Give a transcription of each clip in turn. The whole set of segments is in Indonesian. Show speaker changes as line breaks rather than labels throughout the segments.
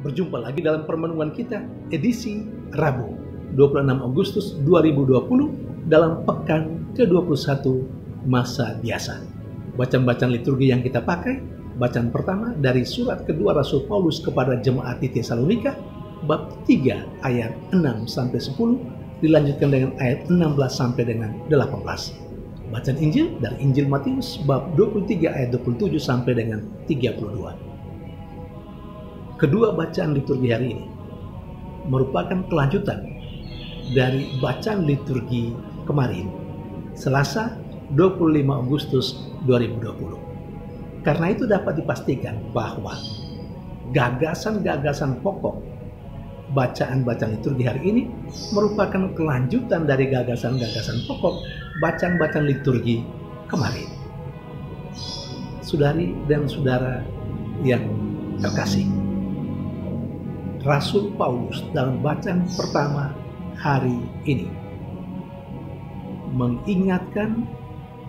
Berjumpa lagi dalam permenungan kita edisi Rabu 26 Agustus 2020 dalam pekan ke-21 masa biasa. Bacaan-bacaan liturgi yang kita pakai, bacaan pertama dari surat kedua Rasul Paulus kepada jemaat di Tesalonika bab 3 ayat 6 sampai 10 dilanjutkan dengan ayat 16 sampai dengan 18. Bacaan Injil dari Injil Matius bab 23 ayat 27 sampai dengan 32. Kedua bacaan liturgi hari ini merupakan kelanjutan dari bacaan liturgi kemarin, Selasa 25 Agustus 2020. Karena itu dapat dipastikan bahwa gagasan-gagasan pokok bacaan-bacaan liturgi hari ini merupakan kelanjutan dari gagasan-gagasan pokok bacaan-bacaan liturgi kemarin. Saudari dan saudara yang terkasih, Rasul Paulus dalam bacaan pertama hari ini mengingatkan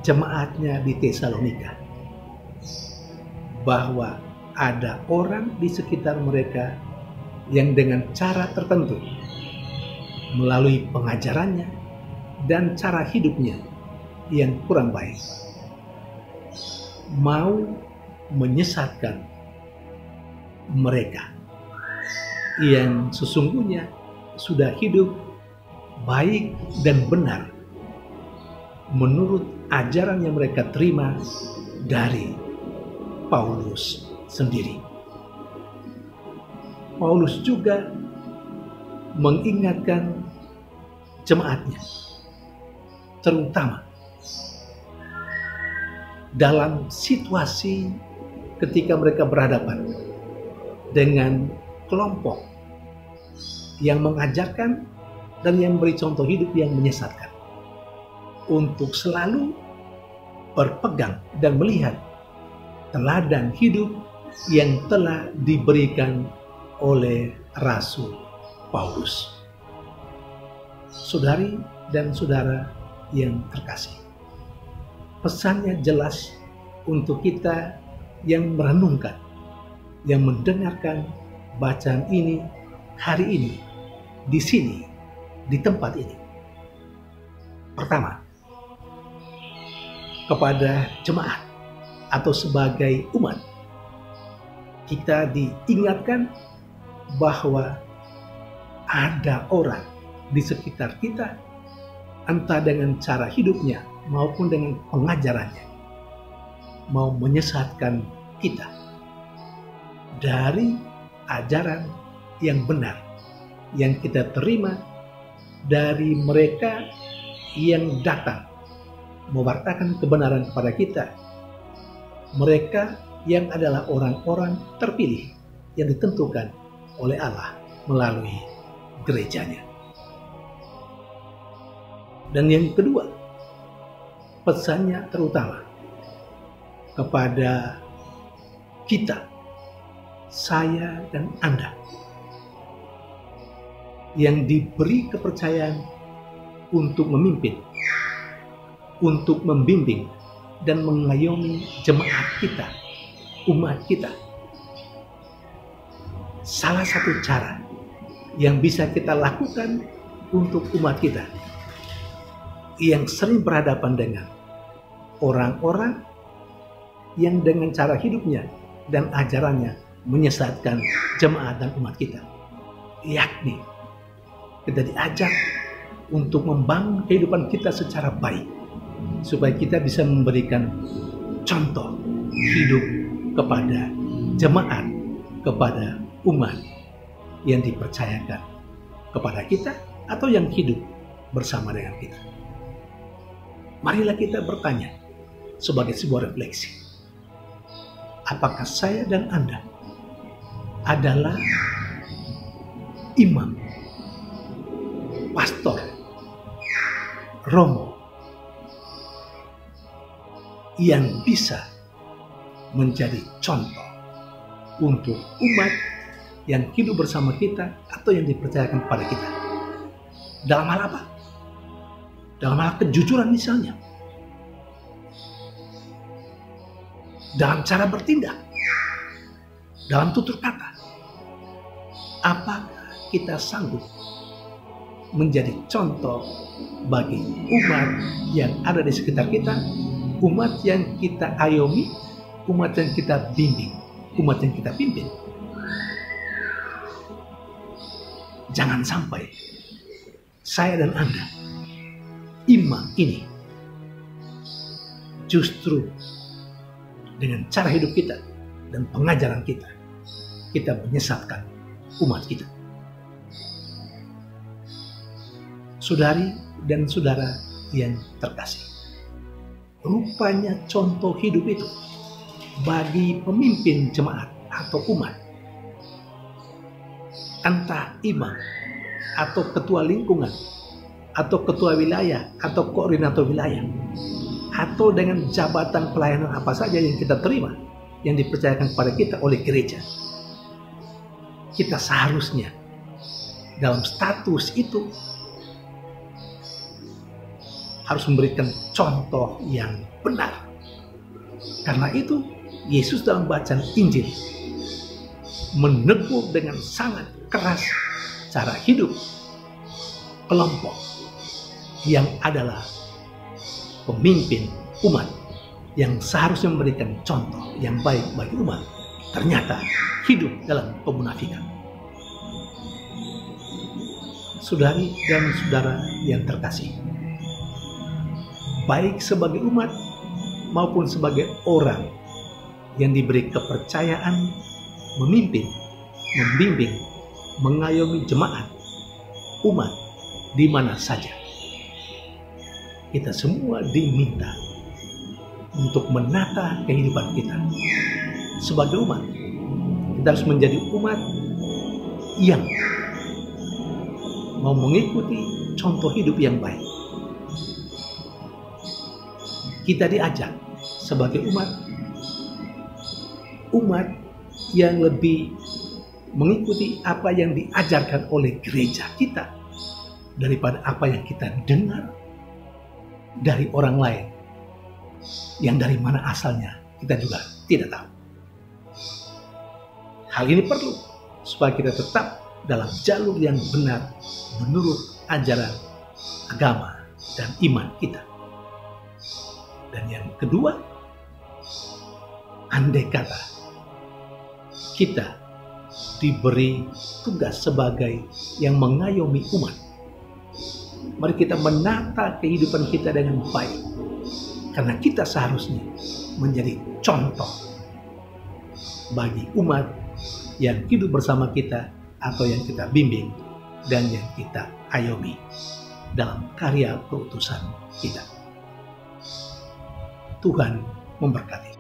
jemaatnya di Tesalonika bahwa ada orang di sekitar mereka yang dengan cara tertentu melalui pengajarannya dan cara hidupnya yang kurang baik mau menyesatkan mereka yang sesungguhnya sudah hidup baik dan benar menurut ajaran yang mereka terima dari Paulus sendiri. Paulus juga mengingatkan jemaatnya, terutama dalam situasi ketika mereka berhadapan dengan kelompok yang mengajarkan dan yang beri contoh hidup yang menyesatkan, untuk selalu berpegang dan melihat teladan hidup yang telah diberikan oleh Rasul Paulus. Saudari dan saudara yang terkasih, pesannya jelas untuk kita yang merenungkan, yang mendengarkan bacaan ini hari ini, di sini, di tempat ini. Pertama, kepada jemaat atau sebagai umat, kita diingatkan bahwa ada orang di sekitar kita, entah dengan cara hidupnya maupun dengan pengajarannya, mau menyesatkan kita dari ajaran yang benar yang kita terima dari mereka yang datang mewartakan kebenaran kepada kita, mereka yang adalah orang-orang terpilih yang ditentukan oleh Allah melalui gerejanya. Dan yang kedua, pesannya terutama kepada kita, saya dan Anda yang diberi kepercayaan untuk memimpin, untuk membimbing dan mengayomi jemaat kita, umat kita. Salah satu cara yang bisa kita lakukan untuk umat kita yang sering berhadapan dengan orang-orang yang dengan cara hidupnya dan ajarannya menyesatkan jemaat dan umat kita, yakni kita diajak untuk membangun kehidupan kita secara baik supaya kita bisa memberikan contoh hidup kepada jemaat, kepada umat yang dipercayakan kepada kita atau yang hidup bersama dengan kita. Marilah kita bertanya sebagai sebuah refleksi, apakah saya dan Anda adalah imam, pastor, romo yang bisa menjadi contoh untuk umat yang hidup bersama kita atau yang dipercayakan kepada kita. Dalam hal apa? Dalam hal kejujuran misalnya. Dalam cara bertindak. Dalam tutur kata. Apakah kita sanggup menjadi contoh bagi umat yang ada di sekitar kita, umat yang kita ayomi, umat yang kita bimbing, umat yang kita pimpin? Jangan sampai saya dan Anda, imam ini, justru dengan cara hidup kita dan pengajaran kita, kita menyesatkan umat kita. Saudari dan saudara yang terkasih, rupanya contoh hidup itu bagi pemimpin jemaat atau umat, entah imam atau ketua lingkungan atau ketua wilayah atau koordinator wilayah, atau dengan jabatan pelayanan apa saja yang kita terima, yang dipercayakan kepada kita oleh gereja, kita seharusnya dalam status itu harus memberikan contoh yang benar. Karena itu Yesus dalam bacaan Injil menegur dengan sangat keras cara hidup kelompok yang adalah pemimpin umat, yang seharusnya memberikan contoh yang baik bagi umat, ternyata hidup dalam kemunafikan. Saudari dan saudara yang terkasih, baik sebagai umat maupun sebagai orang yang diberi kepercayaan memimpin, membimbing, mengayomi jemaat, umat di mana saja, kita semua diminta untuk menata kehidupan kita sebagai umat. Kita harus menjadi umat yang mau mengikuti contoh hidup yang baik. Kita diajak sebagai umat yang lebih mengikuti apa yang diajarkan oleh gereja kita daripada apa yang kita dengar dari orang lain yang dari mana asalnya kita juga tidak tahu. Hal ini perlu supaya kita tetap dalam jalur yang benar menurut ajaran agama dan iman kita. Dan yang kedua, andai kata kita diberi tugas sebagai yang mengayomi umat, mari kita menata kehidupan kita dengan baik, karena kita seharusnya menjadi contoh bagi umat yang hidup bersama kita atau yang kita bimbing dan yang kita ayomi dalam karya keutusan kita. Tuhan memberkati.